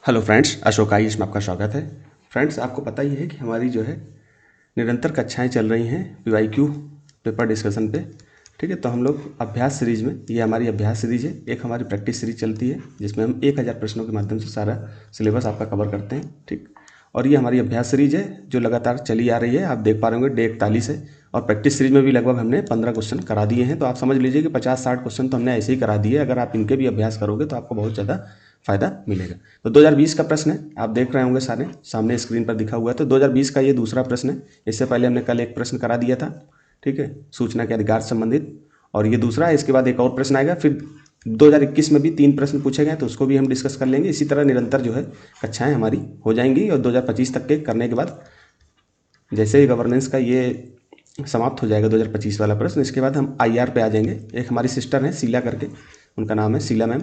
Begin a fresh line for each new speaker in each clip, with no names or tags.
Hello friends, Ashok Ayush में आपका स्वागत है। फ्रेंड्स, आपको पता ही है कि हमारी जो है निरंतर कक्षाएं चल रही हैं पीवाईक्यू पेपर डिस्कशन पे। ठीक है, तो हम लोग अभ्यास सीरीज में, ये हमारी अभ्यास सीरीज है, एक हमारी प्रैक्टिस सीरीज चलती है जिसमें हम 1000 प्रश्नों के माध्यम से सारा सिलेबस आपका कवर करते हैं। ठीक, और ये हमारी अभ्यास सीरीज है जो लगातार चली आ रही है। आप देख पा रहे होंगे डे 41 है, और प्रैक्टिस सीरीज में भी लगभग हमने 15 क्वेश्चन करा दिए हैं। तो आप समझ लीजिए कि 50-60 क्वेश्चन तो हमने ऐसे ही करा दिए। अगर आप इनके भी अभ्यास करोगे तो आपको बहुत ज़्यादा फायदा मिलेगा। तो 2020 का प्रश्न है, आप देख रहे होंगे सारे सामने स्क्रीन पर दिखा हुआ है। तो 2020 का ये दूसरा प्रश्न है। इससे पहले हमने कल एक प्रश्न करा दिया था, ठीक है, सूचना के अधिकार से संबंधित, और ये दूसरा है। इसके बाद एक और प्रश्न आएगा। फिर 2021 में भी 3 प्रश्न पूछे गए, तो उसको भी हम डिस्कस कर लेंगे। इसी तरह निरंतर जो है कक्षाएं हमारी हो जाएंगी, और 2025 तक के करने के बाद जैसे ही गवर्नेंस का ये समाप्त हो जाएगा 2025 वाला प्रश्न, इसके बाद हम आईआर पे आ जाएंगे। एक हमारी सिस्टर है शीला करके, उनका नाम है शीला मैम,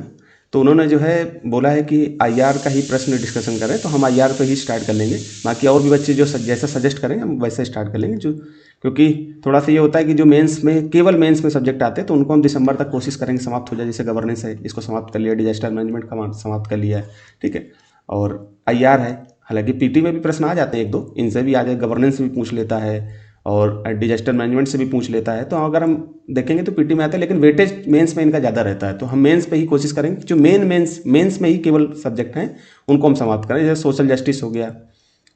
तो उन्होंने जो है बोला है कि आईआर का ही प्रश्न डिस्कशन करें, तो हम आईआर पे ही स्टार्ट कर लेंगे। बाकी और भी बच्चे जो जैसा सजेस्ट करेंगे हम वैसे स्टार्ट कर लेंगे। जो क्योंकि थोड़ा सा ये होता है कि जो मेंस में, केवल मेंस में सब्जेक्ट आते हैं, तो उनको हम दिसंबर तक कोशिश करेंगे समाप्त हो जाए। जैसे गवर्नेंस है, इसको समाप्त कर लिया, डिजास्टर मैनेजमेंट का समाप्त कर लिया है, ठीक है, और आईआर है। हालांकि पीटी में भी प्रश्न आ जाते हैं एक दो, इनसे भी आ जाए, गवर्नेंस भी पूछ लेता है और डिजास्टर मैनेजमेंट से भी पूछ लेता है। तो अगर हम देखेंगे तो पीटी में आता है, लेकिन वेटेज मेंस में इनका ज़्यादा रहता है। तो हम मेंस पे ही कोशिश करेंगे, जो मेंस में ही केवल सब्जेक्ट हैं उनको हम समाप्त करें। जैसे सोशल जस्टिस हो गया,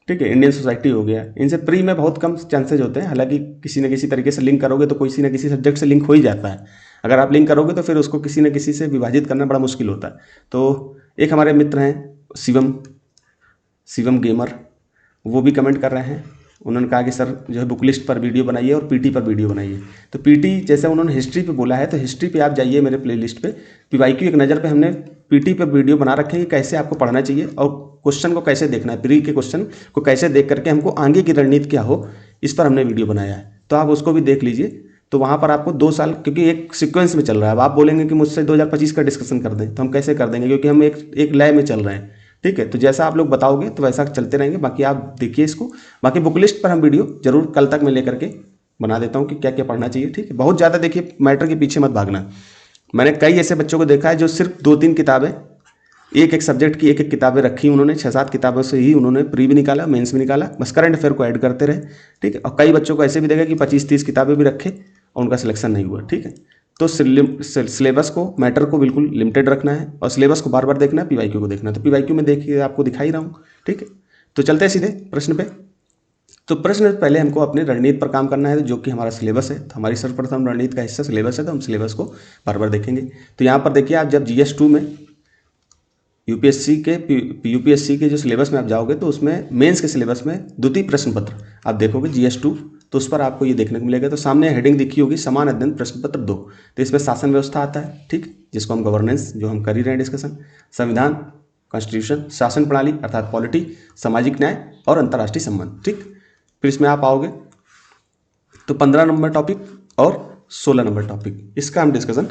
ठीक है, इंडियन सोसाइटी हो गया, इनसे प्री में बहुत कम चांसेज होते हैं। हालांकि किसी न किसी तरीके से लिंक करोगे तो किसी न किसी सब्जेक्ट से लिंक हो ही जाता है। अगर आप लिंक करोगे तो फिर उसको किसी न किसी से विभाजित करना बड़ा मुश्किल होता है। तो एक हमारे मित्र हैं शिवम गेमर, वो भी कमेंट कर रहे हैं। उन्होंने कहा कि सर जो है बुक लिस्ट पर वीडियो बनाइए और पीटी पर वीडियो बनाइए। तो पीटी जैसे उन्होंने हिस्ट्री पे बोला है, तो हिस्ट्री पे आप जाइए मेरे प्लेलिस्ट पे, पीवाईक्यू एक नज़र पे हमने पीटी पे वीडियो बना रखे हैं कि कैसे आपको पढ़ना चाहिए और क्वेश्चन को कैसे देखना है, प्री के क्वेश्चन को कैसे देख करके हमको आगे की रणनीति क्या हो, इस पर हमने वीडियो बनाया है। तो आप उसको भी देख लीजिए। तो वहाँ पर आपको 2 साल, क्योंकि एक सीक्वेंस में चल रहा है। अब आप बोलेंगे कि मुझसे 2025 का डिस्कशन कर दें, तो हम कैसे कर देंगे, क्योंकि हम एक लय में चल रहे हैं। ठीक है, तो जैसा आप लोग बताओगे तो वैसा चलते रहेंगे। बाकी आप देखिए इसको। बाकी बुक लिस्ट पर हम वीडियो जरूर कल तक मैं लेकर के बना देता हूँ कि क्या क्या पढ़ना चाहिए। ठीक है, बहुत ज़्यादा देखिए, मैटर के पीछे मत भागना। मैंने कई ऐसे बच्चों को देखा है जो सिर्फ 2-3 किताबें, एक सब्जेक्ट की एक किताबें रखी उन्होंने, 6-7 किताबों से ही उन्होंने प्री भी निकाला, मेंस भी निकाला, बस करंट अफेयर को ऐड करते रहे। ठीक है, और कई बच्चों को ऐसे भी देखा कि 25-30 किताबें भी रखे और उनका सिलेक्शन नहीं हुआ। ठीक है, तो सिलेबस को, मैटर को बिल्कुल लिमिटेड रखना है, और सिलेबस को बार बार देखना है, पीवाईक्यू को देखना है। तो पीवाईक्यू में देखिए, आपको दिखा ही रहा हूँ। ठीक है, तो चलते हैं सीधे प्रश्न पे। तो प्रश्न पहले हमको अपनी रणनीति पर काम करना है, जो कि हमारा सिलेबस है। तो हमारी सर्वप्रथम रणनीति का हिस्सा सिलेबस है, तो हम सिलेबस को बार बार देखेंगे। तो यहाँ पर देखिए, आप जब GS2 में यूपीएससी के जो सिलेबस में आप जाओगे, तो उसमें मेंस के सिलेबस में द्वितीय प्रश्न पत्र आप देखोगे GS2, तो उस पर आपको ये देखने को मिलेगा। तो सामने हेडिंग दिखी होगी, समान अध्ययन प्रश्न पत्र 2। तो इसमें शासन व्यवस्था आता है, ठीक, जिसको हम गवर्नेंस, जो हम कर ही रहे हैं डिस्कशन, संविधान कॉन्स्टिट्यूशन, शासन प्रणाली अर्थात पॉलिटी, सामाजिक न्याय और अंतर्राष्ट्रीय संबंध। ठीक, फिर इसमें आप आओगे तो 15 नंबर टॉपिक और 16 नंबर टॉपिक, इसका हम डिस्कशन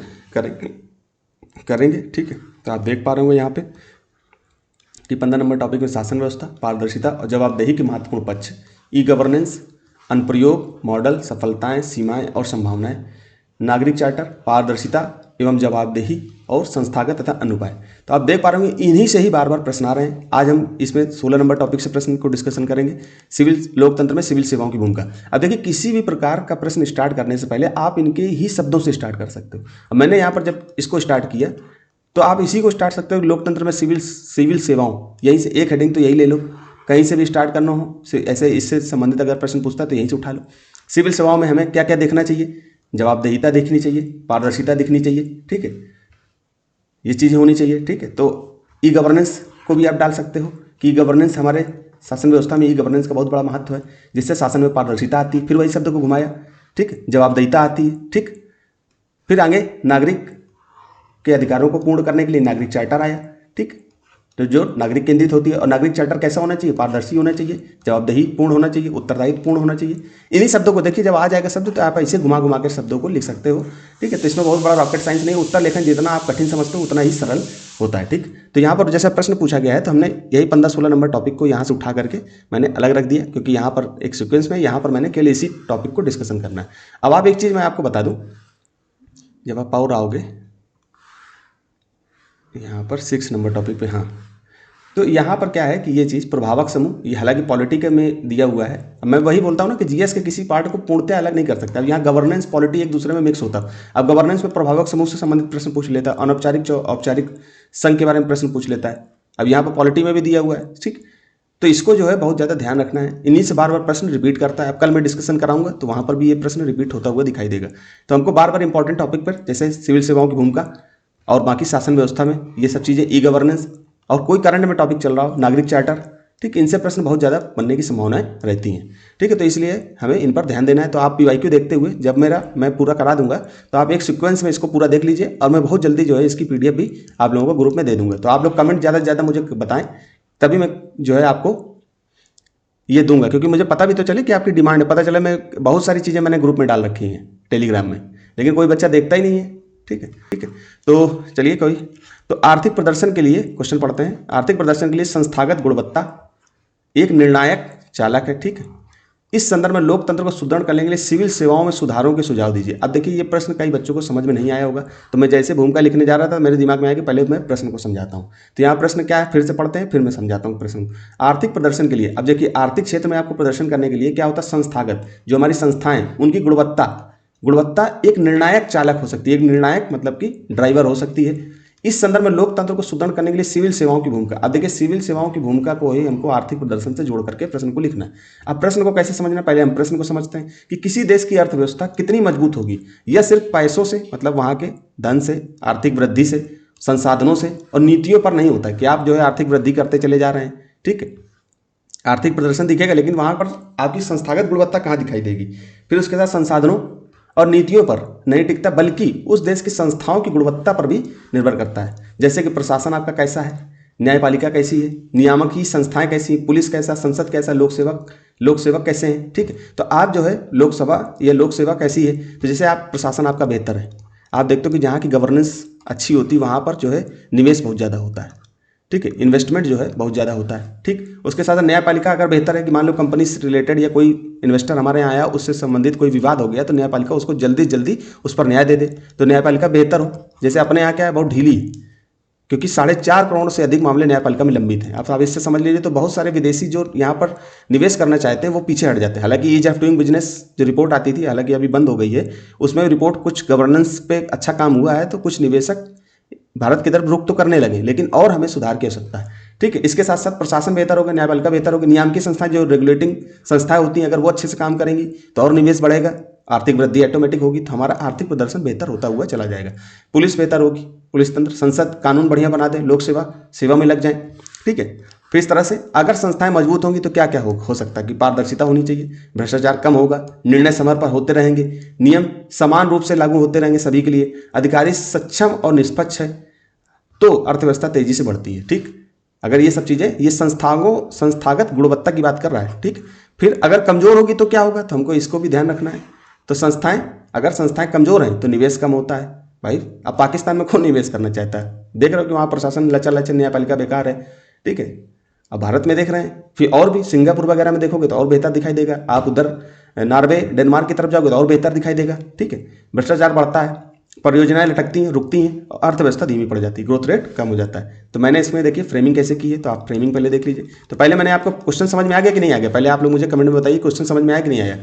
करेंगे। ठीक है, तो आप देख पा रहे होंगे यहाँ पे कि 15 नंबर टॉपिक में शासन व्यवस्था, पारदर्शिता और जवाबदेही के महत्वपूर्ण पक्ष, ई गवर्नेंस, अनुप्रयोग, मॉडल, सफलताएं, सीमाएं और संभावनाएं, नागरिक चार्टर, पारदर्शिता एवं जवाबदेही और संस्थागत तथा अनुपाय। तो आप देख पा रहे होंगे इन्हीं से ही बार बार प्रश्न आ रहे हैं। आज हम इसमें 16 नंबर टॉपिक से प्रश्न को डिस्कशन करेंगे, सिविल लोकतंत्र में सिविल सेवाओं की भूमिका। अब देखिए, किसी भी प्रकार का प्रश्न स्टार्ट करने से पहले आप इनके ही शब्दों से स्टार्ट कर सकते हो। अब मैंने यहाँ पर जब इसको स्टार्ट किया, तो आप इसी को स्टार्ट सकते हो, लोकतंत्र में सिविल सेवाओं, यहीं से एक हेडिंग तो यही ले लो। कहीं से भी स्टार्ट करना हो ऐसे, इससे संबंधित अगर प्रश्न पूछता है तो यहीं से उठा लो। सिविल सेवाओं में हमें क्या क्या देखना चाहिए, जवाबदेहिता देखनी चाहिए, पारदर्शिता दिखनी चाहिए, ठीक है, ये चीज़ें होनी चाहिए। ठीक है, तो ई गवर्नेंस को भी आप डाल सकते हो कि ई गवर्नेंस, हमारे शासन व्यवस्था में ई गवर्नेंस का बहुत बड़ा महत्व है, जिससे शासन में पारदर्शिता आती है। फिर वही शब्द को घुमाया, ठीक, जवाबदेहिता आती है। ठीक, फिर आगे नागरिक के अधिकारों को पूर्ण करने के लिए नागरिक चार्टर आया। ठीक, तो जो नागरिक केंद्रित होती है, और नागरिक चार्टर कैसा होना चाहिए, पारदर्शी होना चाहिए, जवाबदेही पूर्ण होना चाहिए, उत्तरदायित्व पूर्ण होना चाहिए। इन्हीं शब्दों को देखिए, जब आ जाएगा शब्द तो आप ऐसे घुमा घुमा कर शब्दों को लिख सकते हो। ठीक है, तो इसमें बहुत बड़ा रॉकेट साइंस नहीं, उत्तर लेखन जितना आप कठिन समझते हो उतना ही सरल होता है। ठीक, तो यहाँ पर जैसा प्रश्न पूछा गया है, तो हमने यही 15-16 नंबर टॉपिक को यहाँ से उठा करके मैंने अलग रख दिया, क्योंकि यहाँ पर एक सिक्वेंस में, यहाँ पर मैंने केवल इसी टॉपिक को डिस्कशन करना है। अब आप एक चीज़ मैं आपको बता दूँ, जब आप और आओगे यहाँ पर 6 नंबर टॉपिक पे, हाँ, तो यहाँ पर क्या है कि ये चीज़ प्रभावक समूह, ये हालांकि पॉलिटी के में दिया हुआ है। अब मैं वही बोलता हूँ ना कि जीएस के किसी पार्ट को पूर्णतः अलग नहीं कर सकता। अब यहाँ गवर्नेंस पॉलिटी एक दूसरे में मिक्स होता है। अब गवर्नेंस में प्रभावक समूह से संबंधित प्रश्न पूछ लेता है, अनौपचारिक औपचारिक संघ के बारे में प्रश्न पूछ लेता है। अब यहाँ पर पॉलिटी में भी दिया हुआ है, ठीक। तो इसको जो है बहुत ज़्यादा ध्यान रखना है, इन्हीं से बार बार प्रश्न रिपीट करता है। अब कल मैं डिस्कशन कराऊंगा तो वहाँ पर भी ये प्रश्न रिपीट होता हुआ दिखाई देगा। तो हमको बार बार इंपॉर्टेंट टॉपिक पर, जैसे सिविल सेवाओं की भूमिका और बाकी शासन व्यवस्था में ये सब चीज़ें, ई गवर्नेंस, और कोई करंट में टॉपिक चल रहा हो, नागरिक चार्टर, ठीक, इनसे प्रश्न बहुत ज़्यादा बनने की संभावनाएं रहती हैं। ठीक है, तो इसलिए हमें इन पर ध्यान देना है। तो आप पीवाईक्यू देखते हुए, जब मैं पूरा करा दूंगा तो आप एक सीक्वेंस में इसको पूरा देख लीजिए, और मैं बहुत जल्दी जो है इसकी पीडीएफ भी आप लोगों को ग्रुप में दे दूंगा। तो आप लोग कमेंट ज़्यादा से ज़्यादा मुझे बताएं, तभी मैं जो है आपको ये दूंगा, क्योंकि मुझे पता भी तो चले कि आपकी डिमांड है। पता चले मैं बहुत सारी चीज़ें मैंने ग्रुप में डाल रखी हैं टेलीग्राम में, लेकिन कोई बच्चा देखता ही नहीं है। ठीक है, ठीक है। तो चलिए तो आर्थिक प्रदर्शन के लिए क्वेश्चन पढ़ते हैं। आर्थिक प्रदर्शन के लिए संस्थागत गुणवत्ता एक निर्णायक चालक है। ठीक है, इस संदर्भ में लोकतंत्र को सुदृढ़ करने के लिए सिविल सेवाओं में सुधारों के सुझाव दीजिए। अब देखिए, ये प्रश्न कई बच्चों को समझ में नहीं आया होगा, तो मैं जैसे भूमिका लिखने जा रहा था मेरे दिमाग में आया कि पहले मैं प्रश्न को समझाता हूँ। तो यहाँ प्रश्न क्या है, फिर से पढ़ते हैं, फिर मैं समझाता हूँ प्रश्न। आर्थिक प्रदर्शन के लिए, अब देखिए आर्थिक क्षेत्र में आपको प्रदर्शन करने के लिए क्या होता है, संस्थागत, जो हमारी संस्थाएं, उनकी गुणवत्ता एक निर्णायक चालक हो सकती है। एक निर्णायक मतलब कि ड्राइवर हो सकती है। इस संदर्भ में लोकतंत्र को सुदृढ़ करने के लिए सिविल सेवाओं की भूमिका। अब देखिए, सिविल सेवाओं की भूमिका को ही हमको आर्थिक प्रदर्शन से जोड़ करके प्रश्न को लिखना है। अब प्रश्न को कैसे समझना, पहले हम प्रश्न को समझते हैं कि किसी देश की अर्थव्यवस्था कितनी मजबूत होगी। यह सिर्फ पैसों से, मतलब वहां के धन से, आर्थिक वृद्धि से, संसाधनों से और नीतियों पर नहीं होता कि आप जो है आर्थिक वृद्धि करते चले जा रहे हैं। ठीक है, आर्थिक प्रदर्शन दिखेगा, लेकिन वहां पर आपकी संस्थागत गुणवत्ता कहाँ दिखाई देगी। फिर उसके साथ संसाधनों और नीतियों पर नहीं टिकता, बल्कि उस देश की संस्थाओं की गुणवत्ता पर भी निर्भर करता है। जैसे कि प्रशासन आपका कैसा है, न्यायपालिका कैसी है, नियामक की संस्थाएं कैसी, पुलिस कैसा, संसद कैसा, लोक सेवक कैसे हैं। ठीक है, तो आप जो है लोकसभा या लोक सेवा कैसी है। तो जैसे आप प्रशासन आपका बेहतर है, आप देखते हो कि जहाँ की गवर्नेंस अच्छी होती है वहाँ पर जो है निवेश बहुत ज़्यादा होता है। ठीक है, इन्वेस्टमेंट जो है बहुत ज़्यादा होता है। ठीक, उसके साथ न्यायपालिका अगर बेहतर है कि मान लो कंपनी से रिलेटेड या कोई इन्वेस्टर हमारे यहाँ आया, उससे संबंधित कोई विवाद हो गया, तो न्यायपालिका उसको जल्दी जल्दी उस पर न्याय दे दे, तो न्यायपालिका बेहतर हो। जैसे अपने यहाँ क्या है, बहुत ढीली है, क्योंकि 4.5 करोड़ से अधिक मामले न्यायपालिका में लंबित हैं। आप इससे समझ लीजिए, तो बहुत सारे विदेशी जो यहाँ पर निवेश करना चाहते हैं वो पीछे हट जाते हैं। हालांकि ईज ऑफ डूइंग बिजनेस जो रिपोर्ट आती थी, हालांकि अभी बंद हो गई है, उसमें रिपोर्ट कुछ गवर्नेंस पे अच्छा काम हुआ है, तो कुछ निवेशक भारत की तरफ रुख तो करने लगे, लेकिन और हमें सुधार की आवश्यकता है। ठीक है, इसके साथ साथ प्रशासन बेहतर होगा, न्यायपालिका बेहतर होगी, नियामकीय संस्थाएं जो रेगुलेटिंग संस्थाएं होती हैं, अगर वो अच्छे से काम करेंगी तो और निवेश बढ़ेगा, आर्थिक वृद्धि ऑटोमेटिक होगी, तो हमारा आर्थिक प्रदर्शन बेहतर होता हुआ चला जाएगा। पुलिस बेहतर होगी, पुलिस तंत्र, संसद कानून बढ़िया बना दे, लोक सेवा में लग जाए। ठीक है, फिर इस तरह से अगर संस्थाएं मजबूत होंगी तो क्या क्या हो सकता है कि पारदर्शिता होनी चाहिए, भ्रष्टाचार कम होगा, निर्णय समय पर होते रहेंगे, नियम समान रूप से लागू होते रहेंगे सभी के लिए, अधिकारी सक्षम और निष्पक्ष है, तो अर्थव्यवस्था तेजी से बढ़ती है। ठीक, अगर ये सब चीजें, ये संस्थागत गुणवत्ता की बात कर रहा है। ठीक, फिर अगर कमजोर होगी तो क्या होगा, तो हमको इसको भी ध्यान रखना है। तो अगर संस्थाएं कमजोर हैं तो निवेश कम होता है। भाई, अब पाकिस्तान में कौन निवेश करना चाहता है, देख रहे हो कि वहां प्रशासन लचर, न्यायपालिका बेकार है। ठीक है, अब भारत में देख रहे हैं, फिर और भी सिंगापुर वगैरह में देखोगे तो और बेहतर दिखाई देगा। आप उधर नॉर्वे, डेनमार्क की तरफ जाओगे तो और बेहतर दिखाई देगा। ठीक है, भ्रष्टाचार बढ़ता है, परियोजनाएं लटकती हैं, रुकती हैं, और अर्थव्यवस्था धीमी पड़ जाती है, ग्रोथ रेट कम हो जाता है। तो मैंने इसमें देखिए फ्रेमिंग कैसे की है, तो आप फ्रेमिंग पहले देख लीजिए। तो पहले मैंने आपको क्वेश्चन समझ में आ गया कि नहीं आ गया, पहले आप लोग मुझे कमेंट में बताइए क्वेश्चन समझ में आया कि नहीं आया।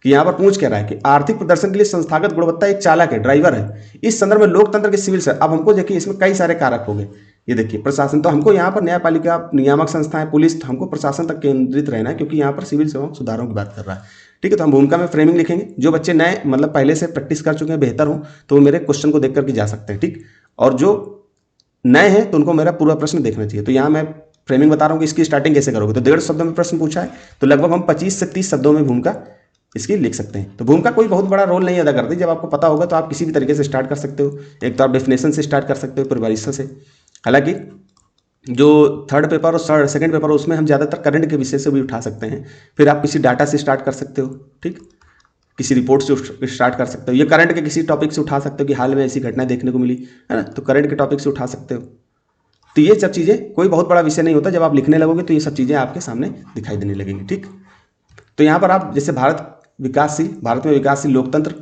कि यहाँ पर पूछ क्या रहा है कि आर्थिक प्रदर्शन के लिए संस्थागत गुणवत्ता एक चालक है, ड्राइवर है। इस संदर्भ में लोकतंत्र के सिविल से, अब हमको देखिए इसमें कई सारे कारक हो गए। ये देखिए प्रशासन, तो हमको यहाँ पर न्यायपालिका, नियामक संस्थाएं, पुलिस, तो हमको प्रशासन तक केंद्रित रहना है, क्योंकि यहाँ पर सिविल सेवाओं सुधारों की बात कर रहा है। ठीक है, तो हम भूमिका में फ्रेमिंग लिखेंगे। जो बच्चे नए, मतलब पहले से प्रैक्टिस कर चुके हैं, बेहतर हो, तो वो मेरे क्वेश्चन को देख करके जा सकते हैं। ठीक, और जो नए हैं तो उनको मेरा पूरा प्रश्न देखना चाहिए। तो यहाँ मैं फ्रेमिंग बता रहा हूँ कि इसकी स्टार्टिंग कैसे करोगे। तो 1.5 शब्दों में प्रश्न पूछा है, तो लगभग हम 25 से 30 शब्दों में भूमिका इसकी लिख सकते हैं। तो भूमिका कोई बहुत बड़ा रोल नहीं अदा करती, जब आपको पता होगा तो आप किसी भी तरीके से स्टार्ट कर सकते हो। एक तो आप डेफिनेशन से स्टार्ट कर सकते हो, परिभाषा से। हालांकि जो थर्ड पेपर और सेकंड पेपर है उसमें हम ज़्यादातर करंट के विषय से भी उठा सकते हैं। फिर आप किसी डाटा से स्टार्ट कर सकते हो। ठीक, किसी रिपोर्ट से स्टार्ट कर सकते हो, ये करंट के किसी टॉपिक से उठा सकते हो कि हाल में ऐसी घटना देखने को मिली है ना, तो करंट के टॉपिक से उठा सकते हो। तो ये सब चीज़ें कोई बहुत बड़ा विषय नहीं होता, जब आप लिखने लगोगे तो ये सब चीज़ें आपके सामने दिखाई देने लगेंगी। ठीक, तो यहाँ पर आप जैसे भारत में विकासशील लोकतंत्र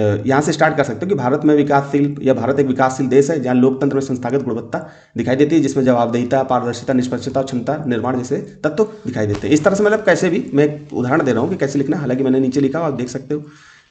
यहाँ से स्टार्ट कर सकते हो कि भारत में विकासशील या भारत एक विकासशील देश है जहाँ लोकतंत्र में संस्थागत गुणवत्ता दिखाई देती है, जिसमें जवाबदेहिता, पारदर्शिता, निष्पक्षता और क्षमता निर्माण जैसे तत्व दिखाई देते हैं। इस तरह से मतलब कैसे भी मैं एक उदाहरण दे रहा हूँ कि कैसे लिखना है, हालांकि मैंने नीचे लिखा आप देख सकते हो।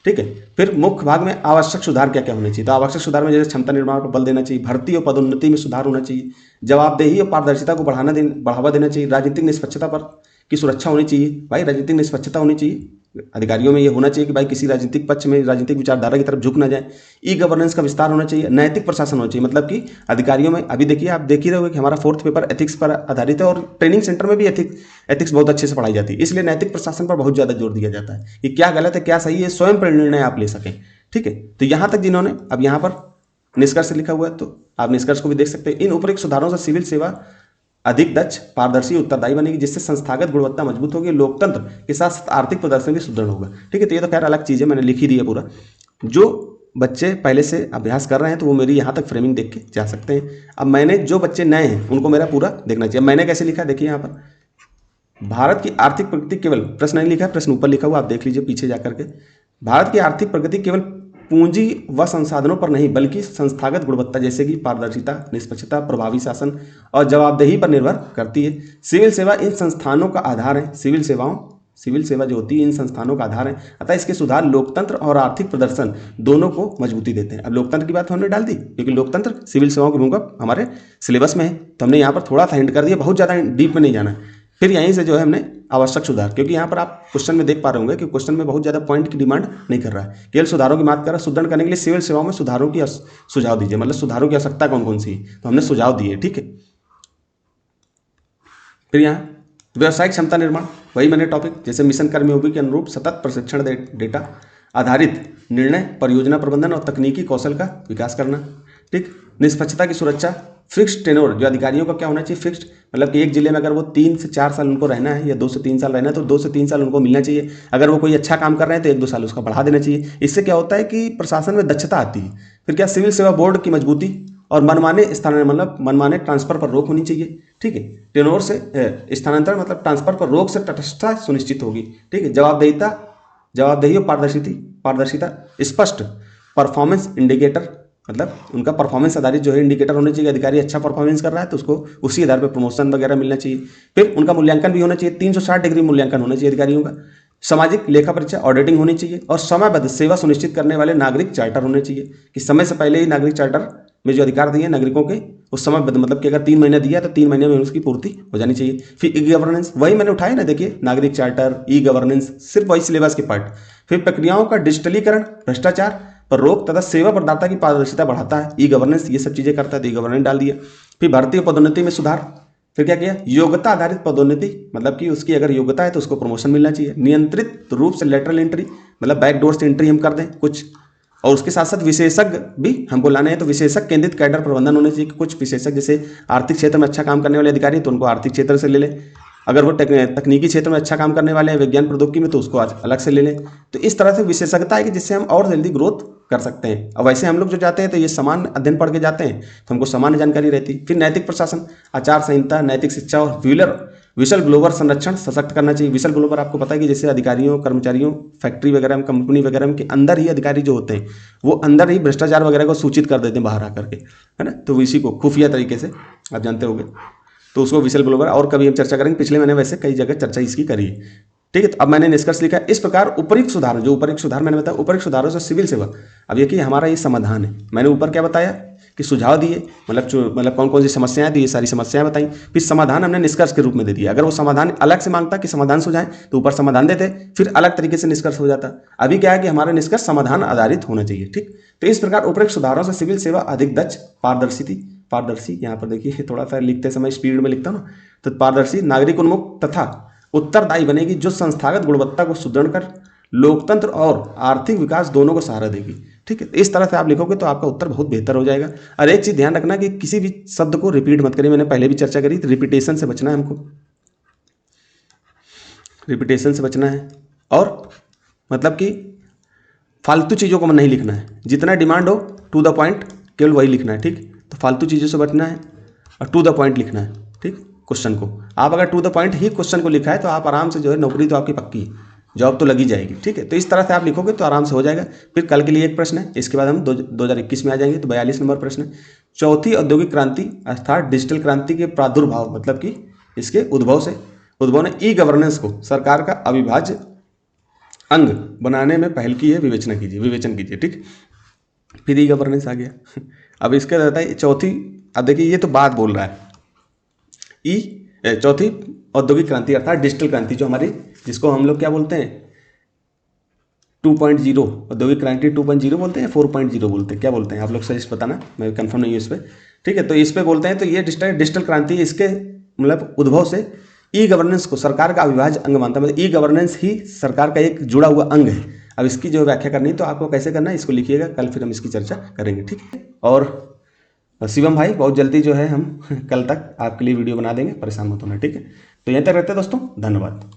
ठीक है, फिर मुख्य भाग में आवश्यक सुधार क्या क्या होने चाहिए। तो आवश्यक सुधार में जैसे क्षमता निर्माण पर बल देना चाहिए, भर्ती और पदोन्नति में सुधार होना चाहिए, जवाबदेही और पारदर्शिता को बढ़ावा देना चाहिए, राजनीतिक निष्पक्षता पर की सुरक्षा होनी चाहिए। भाई राजनीतिक निष्पक्षता होनी चाहिए, अधिकारियों में ये होना चाहिए कि भाई किसी राजनीतिक पक्ष में, राजनीतिक विचारधारा की तरफ झुक ना जाए। ई गवर्नेंस का विस्तार होना चाहिए, नैतिक प्रशासन होना चाहिए, मतलब कि अधिकारियों में अभी देखिए, आप देख ही रहोगे कि हमारा 4th पेपर एथिक्स पर आधारित है और ट्रेनिंग सेंटर में भी एथिक्स बहुत अच्छे से पढ़ाई जाती है। इसलिए नैतिक प्रशासन पर बहुत ज़्यादा जोर दिया जाता है कि क्या गलत है क्या सही है, स्वयं पर निर्णय आप ले सकें। ठीक है, तो यहाँ तक जिन्होंने अब यहाँ पर निष्कर्ष लिखा हुआ है, तो आप निष्कर्ष को भी देख सकते हैं। इन उपरोक्त सुधारों से सिविल सेवा अधिक दक्ष, पारदर्शी, उत्तरदायी बनेगी, जिससे संस्थागत गुणवत्ता मजबूत होगी, लोकतंत्र के साथ साथ आर्थिक प्रदर्शन भी सुदृढ़ होगा। ठीक है, तो ये तो खैर अलग चीज़ है, मैंने लिख ही दी है पूरा। जो बच्चे पहले से अभ्यास कर रहे हैं तो वो मेरी यहाँ तक फ्रेमिंग देख के जा सकते हैं। अब मैंने जो बच्चे नए हैं उनको मेरा पूरा देखना चाहिए। मैंने कैसे लिखा देखिए, यहाँ पर भारत की आर्थिक प्रगति केवल, प्रश्न नहीं लिखा है, प्रश्न ऊपर लिखा हुआ आप देख लीजिए पीछे जाकर के। भारत की आर्थिक प्रगति केवल पूंजी व संसाधनों पर नहीं बल्कि संस्थागत गुणवत्ता जैसे कि पारदर्शिता, निष्पक्षता, प्रभावी शासन और जवाबदेही पर निर्भर करती है। सिविल सेवा इन संस्थानों का आधार है। सिविल सेवा जो होती है इन संस्थानों का आधार है, अतः इसके सुधार लोकतंत्र और आर्थिक प्रदर्शन दोनों को मजबूती देते हैं। अब लोकतंत्र की बात हमने डाल दी क्योंकि लोकतंत्र सिविल सेवाओं की भूमिका हमारे सिलेबस में है, तो हमने यहाँ पर थोड़ा सा हिंट कर दिया, बहुत ज़्यादा डीप में नहीं जाना है। फिर यहीं से जो है हमने आवश्यक सुधार, क्योंकि यहाँ पर आप क्वेश्चन में देख पा रहे होंगे कि क्वेश्चन में बहुत ज़्यादा पॉइंट की डिमांड नहीं कर रहा है, केवल सुधारों की बात कर रहा है। सुदृढ़ करने के लिए सिविल सेवाओं में सुधारों की सुझाव दीजिए, मतलब सुधारों की आवश्यकता कौन कौन सी है, तो हमने सुझाव दिए। ठीक है, फिर यहाँ व्यवसायिक क्षमता निर्माण, वही मैंने टॉपिक जैसे मिशन कर्मयोगी के अनुरूप सतत प्रशिक्षण डेटा आधारित निर्णय, परियोजना प्रबंधन और तकनीकी कौशल का विकास करना। ठीक, निष्पक्षता की सुरक्षा, फिक्स्ड टेनोर, जो अधिकारियों का क्या होना चाहिए, फिक्स्ड, मतलब कि एक जिले में अगर वो 3 से 4 साल उनको रहना है या 2 से 3 साल रहना है तो 2 से 3 साल उनको मिलना चाहिए। अगर वो कोई अच्छा काम कर रहे हैं तो 1-2 साल उसका बढ़ा देना चाहिए। इससे क्या होता है कि प्रशासन में दक्षता आती है। फिर क्या, सिविल सेवा बोर्ड की मजबूती और मनमाने मतलब मनमाने ट्रांसफर पर रोक होनी चाहिए। ठीक है, टेनोर से स्थानांतरण मतलब ट्रांसफर पर रोक से तटस्थता सुनिश्चित होगी। ठीक है, जवाबदेही और पारदर्शिता, स्पष्ट परफॉर्मेंस इंडिकेटर, मतलब उनका परफॉर्मेंस आधारित जो है इंडिकेटर होने चाहिए। अधिकारी अच्छा परफॉर्मेंस कर रहा है तो उसको उसी आधार पर प्रमोशन वगैरह मिलना चाहिए। फिर उनका मूल्यांकन भी होना चाहिए, 360 डिग्री मूल्यांकन होना चाहिए अधिकारियों का। सामाजिक लेखा परीक्षा, ऑडिटिंग होनी चाहिए और समयबद्ध सेवा सुनिश्चित करने वाले नागरिक चार्टर होने चाहिए कि समय से पहले ही नागरिक चार्टर में जो अधिकार दिए नागरिकों के उस समयबद्ध, मतलब कि अगर 3 महीने दिया तो 3 महीने में उसकी पूर्ति हो जानी चाहिए। फिर ई गवर्नेंस, वही मैंने उठाया ना, देखिए नागरिक चार्टर, ई गवर्नेंस, सिर्फ वही सिलेबस के पार्ट। फिर प्रक्रियाओं का डिजिटलीकरण, भ्रष्टाचार पर रोक तथा सेवा प्रदाता की पारदर्शिता बढ़ाता है, ई गवर्नेंस ये सब चीजें करता है, तो ई गवर्नेंस डाल दिया। फिर भर्ती और पदोन्नति में सुधार, फिर क्या किया, योग्यता आधारित पदोन्नति, मतलब कि उसकी अगर योग्यता है तो उसको प्रमोशन मिलना चाहिए। नियंत्रित रूप से लेटरल एंट्री, मतलब बैकडोर से एंट्री हम कर दें कुछ, और उसके साथ साथ विशेषज्ञ भी हमको लाने हैं, तो विशेषज्ञ केंद्रित कैडर प्रबंधन होने चाहिए। कुछ विशेषज्ञ जैसे आर्थिक क्षेत्र में अच्छा काम करने वाले अधिकारी तो उनको आर्थिक क्षेत्र से ले लें, अगर वो तकनीकी क्षेत्र में अच्छा काम करने वाले हैं विज्ञान प्रौद्योगिकी में तो उसको अलग से ले लें। तो इस तरह से विशेषज्ञता है कि जिससे हम और जल्दी ग्रोथ कर सकते हैं। अब वैसे हम लोग जो जाते हैं तो ये सामान्य अध्ययन पढ़ के जाते हैं तो हमको सामान्य जानकारी रहती है। फिर नैतिक प्रशासन, आचार संहिता, नैतिक शिक्षा और विशल ग्लोबर संरक्षण सशक्त करना चाहिए। विशल ग्लोबर आपको पता है कि जैसे अधिकारियों, कर्मचारियों, फैक्ट्री वगैरह में, कंपनी वगैरह के अंदर ही अधिकारी जो होते हैं वो अंदर ही भ्रष्टाचार वगैरह को सूचित कर देते हैं बाहर आकर के, है ना। तो इसी को खुफिया तरीके से आप जानते होंगे, तो उसको विशल ग्लोबर, और कभी हम चर्चा करेंगे, पिछले मैंने वैसे कई जगह चर्चा इसकी करी है। ठीक है, तो अब मैंने निष्कर्ष लिखा इस प्रकार उपयुक्त सुधार, जो उपयुक्त सुधार मैंने बताया, उपयुक्त सुधारों से सिविल सेवा, अब ये कि हमारा ये समाधान है। मैंने ऊपर क्या बताया कि सुझाव दिए, मतलब कौन कौन सी समस्याएं दी, ये सारी समस्याएं बताई। फिर समाधान हमने निष्कर्ष के रूप में दे दिया। अगर वो समाधान अलग से मांगता कि समाधान सुझाएं तो ऊपर समाधान देते, फिर अलग तरीके से निष्कर्ष हो जाता। अभी क्या है कि हमारा निष्कर्ष समाधान आधारित होना चाहिए। ठीक, तो इस प्रकार उपयुक्त सुधारों से सिविल सेवा अधिक दक्ष, पारदर्शी, यहाँ पर देखिए थोड़ा सा लिखते समय स्पीड में लिखता हूँ ना, तो पारदर्शी, नागरिक उन्मुख तथा उत्तरदायी बनेगी, जो संस्थागत गुणवत्ता को सुदृढ़ कर लोकतंत्र और आर्थिक विकास दोनों को सहारा देगी। ठीक है, इस तरह से आप लिखोगे तो आपका उत्तर बहुत बेहतर हो जाएगा। और एक चीज ध्यान रखना कि किसी भी शब्द को रिपीट मत करिए, मैंने पहले भी चर्चा करी, तो रिपीटेशन से बचना है हमको, रिपीटेशन से बचना है। और मतलब कि फालतू चीज़ों को नहीं लिखना है, जितना डिमांड हो टू द पॉइंट केवल वही लिखना है। ठीक, तो फालतू चीज़ों से बचना है और टू द पॉइंट लिखना है। ठीक, क्वेश्चन को आप अगर टू द पॉइंट ही क्वेश्चन को लिखा है तो आप आराम से जो है नौकरी तो आपकी पक्की है, जॉब तो लगी जाएगी। ठीक है, तो इस तरह से आप लिखोगे तो आराम से हो जाएगा। फिर कल के लिए एक प्रश्न है, इसके बाद हम 2021 में आ जाएंगे। तो 42 नंबर प्रश्न है, चौथी औद्योगिक क्रांति अर्थात डिजिटल क्रांति के प्रादुर्भाव मतलब कि इसके उद्भव ने ई गवर्नेंस को सरकार का अविभाज्य अंग बनाने में पहल की है, विवेचन कीजिए। ठीक, फिर ई गवर्नेंस आ गया। अब इसका रहता है चौथी, अब देखिए ये तो बात बोल रहा है चौथी औद्योगिक क्रांति अर्थात डिजिटल क्रांति, जो हमारी जिसको हम लोग क्या बोलते हैं 2.0 औद्योगिक क्रांति 2.0 बोलते हैं, 4.0 बोलते हैं, क्या बोलते हैं आप लोग सजेस्ट बताना, मैं कंफर्म नहीं हूँ इस पर। ठीक है, तो इस पे बोलते हैं। तो ये डिजिटल क्रांति, इसके मतलब उद्भव से ई गवर्नेंस को सरकार का अविभाज्य अंग मानता है, मतलब ई गवर्नेंस ही सरकार का एक जुड़ा हुआ अंग है। अब इसकी जो व्याख्या करनी है तो आपको कैसे करना है इसको लिखिएगा, कल फिर हम इसकी चर्चा करेंगे। ठीक है, और शिवम भाई बहुत जल्दी जो है हम कल तक आपके लिए वीडियो बना देंगे, परेशान मत होना। ठीक है, तो यहीं तक रहते हैं दोस्तों, धन्यवाद।